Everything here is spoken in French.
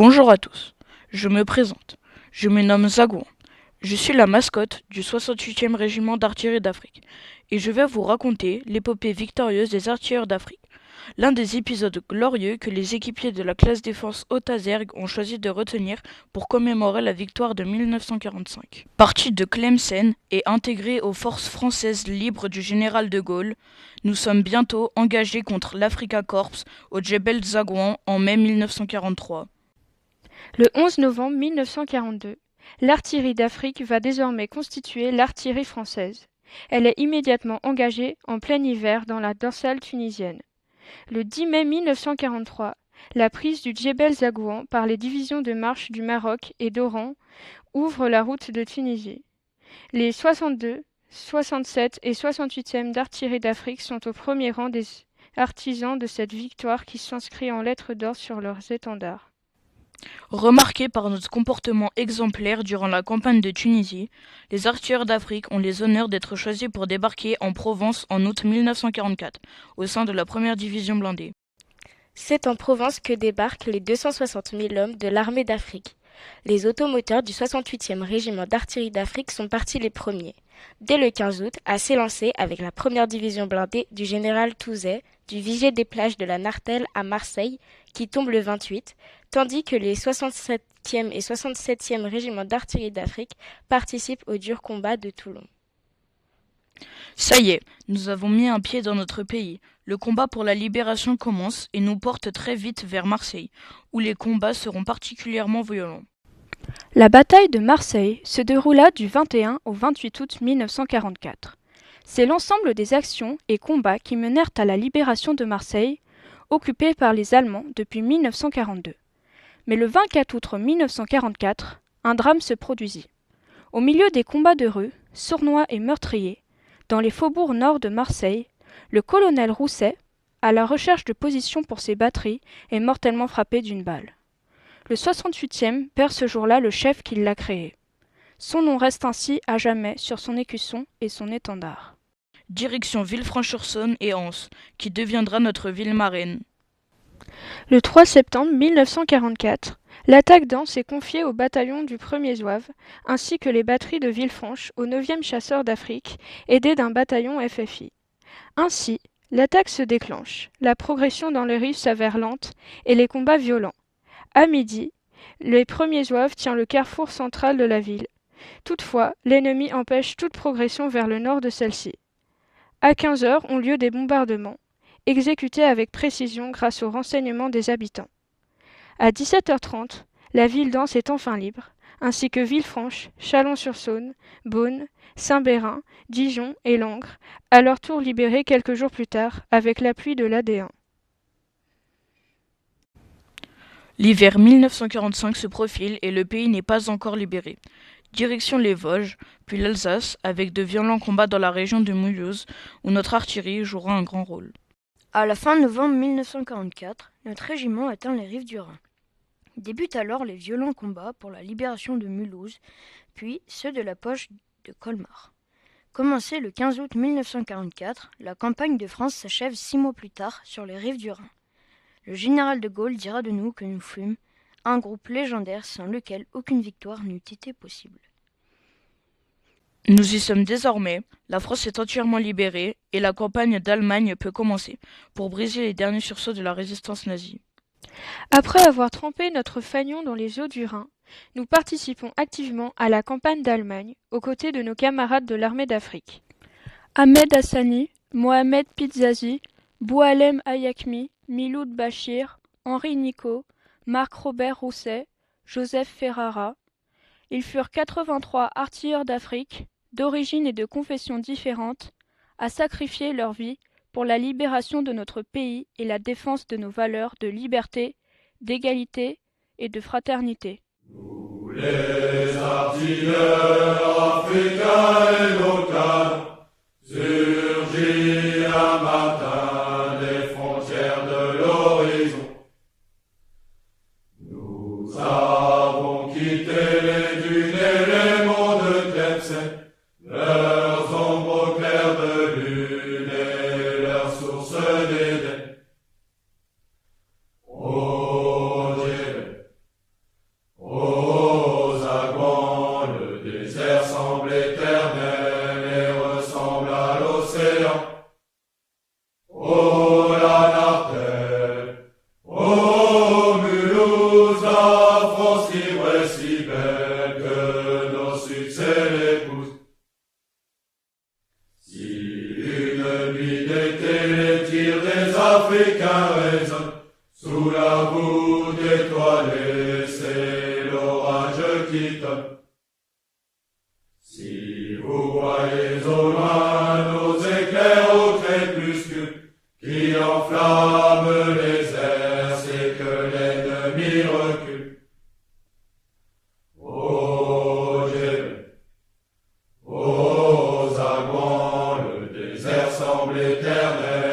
Bonjour à tous, je me présente. Je me nomme Zagouan. Je suis la mascotte du 68e régiment d'artillerie d'Afrique et je vais vous raconter l'épopée victorieuse des artilleurs d'Afrique, l'un des épisodes glorieux que les équipiers de la classe défense Haute-Azergue ont choisi de retenir pour commémorer la victoire de 1945. Parti de Tlemcen et intégré aux forces françaises libres du général de Gaulle, nous sommes bientôt engagés contre l'Afrika Korps au Djebel Zagouan en mai 1943. Le 11 novembre 1942, l'artillerie d'Afrique va désormais constituer l'artillerie française. Elle est immédiatement engagée en plein hiver dans la dorsale tunisienne. Le 10 mai 1943, la prise du Djebel Zagouan par les divisions de marche du Maroc et d'Oran ouvre la route de Tunisie. Les 62, 67 et 68e d'artillerie d'Afrique sont au premier rang des artisans de cette victoire qui s'inscrit en lettres d'or sur leurs étendards. Remarqués par notre comportement exemplaire durant la campagne de Tunisie, les artilleurs d'Afrique ont les honneurs d'être choisis pour débarquer en Provence en août 1944, au sein de la première division blindée. C'est en Provence que débarquent les 260 000 hommes de l'armée d'Afrique. Les automoteurs du 68e régiment d'artillerie d'Afrique sont partis les premiers. Dès le 15 août, à s'élancer avec la première division blindée du général Touzet, du vigier des plages de la Nartelle à Marseille, qui tombe le 28, tandis que les 67e et 67e régiments d'artillerie d'Afrique participent aux durs combats de Toulon. Ça y est, nous avons mis un pied dans notre pays. Le combat pour la libération commence et nous porte très vite vers Marseille, où les combats seront particulièrement violents. La bataille de Marseille se déroula du 21 au 28 août 1944. C'est l'ensemble des actions et combats qui menèrent à la libération de Marseille, occupée par les Allemands depuis 1942. Mais le 24 août 1944, un drame se produisit. Au milieu des combats de rue, sournois et meurtriers, dans les faubourgs nord de Marseille, le colonel Rousset, à la recherche de positions pour ses batteries, est mortellement frappé d'une balle. Le 68e perd ce jour-là le chef qui l'a créé. Son nom reste ainsi à jamais sur son écusson et son étendard. Direction Villefranche-sur-Saône et Anse, qui deviendra notre ville marraine. Le 3 septembre 1944, l'attaque d'Anse est confiée au bataillon du 1er Zouave, ainsi que les batteries de Villefranche au 9e chasseurs d'Afrique, aidés d'un bataillon FFI. Ainsi, l'attaque se déclenche, la progression dans les rives s'avère lente et les combats violents. À midi, le 1er Zouave tient le carrefour central de la ville. Toutefois, l'ennemi empêche toute progression vers le nord de celle-ci. À 15 heures ont lieu des bombardements, exécutés avec précision grâce aux renseignements des habitants. À 17h30, la ville d'Anse est enfin libre, ainsi que Villefranche, Chalon-sur-Saône, Beaune, Saint-Bérin, Dijon et Langres, à leur tour libérés quelques jours plus tard avec l'appui de l'AD1. L'hiver 1945 se profile et le pays n'est pas encore libéré. Direction les Vosges, puis l'Alsace, avec de violents combats dans la région de Mulhouse, où notre artillerie jouera un grand rôle. À la fin novembre 1944, notre régiment atteint les rives du Rhin. Débutent alors les violents combats pour la libération de Mulhouse, puis ceux de la poche de Colmar. Commencée le 15 août 1944, la campagne de France s'achève 6 mois plus tard sur les rives du Rhin. Le général de Gaulle dira de nous que nous fûmes un groupe légendaire sans lequel aucune victoire n'eût été possible. Nous y sommes désormais, la France est entièrement libérée et la campagne d'Allemagne peut commencer, pour briser les derniers sursauts de la résistance nazie. Après avoir trempé notre fanion dans les eaux du Rhin, nous participons activement à la campagne d'Allemagne, aux côtés de nos camarades de l'armée d'Afrique. Ahmed Hassani, Mohamed Pizzazi, Boualem Ayakmi, Miloud Bachir, Henri Nicot, Marc-Robert Rousset, Joseph Ferrara. Ils furent 83 artilleurs d'Afrique, d'origine et de confessions différentes, à sacrifier leur vie pour la libération de notre pays et la défense de nos valeurs de liberté, d'égalité et de fraternité. Nous les artilleurs africains et locaux, surgis un matin des frontières de l'horizon. Nous avons quitté les dunes et les monts de Tlemcen, leurs ombres claires de lune et leurs sources d'Éden. Au Djebel, est si belle que nos succès l'épousent. Si une nuit d'été les tirs des Africains résonnent, sous la voûte étoilée, c'est l'orage qui tonne. Si vous voyez au loin nos éclairs au crépuscule, qui enflamment les airs, c'est que l'ennemi recule. Ô Djebel, ô Zagouan, le désert semble éternel.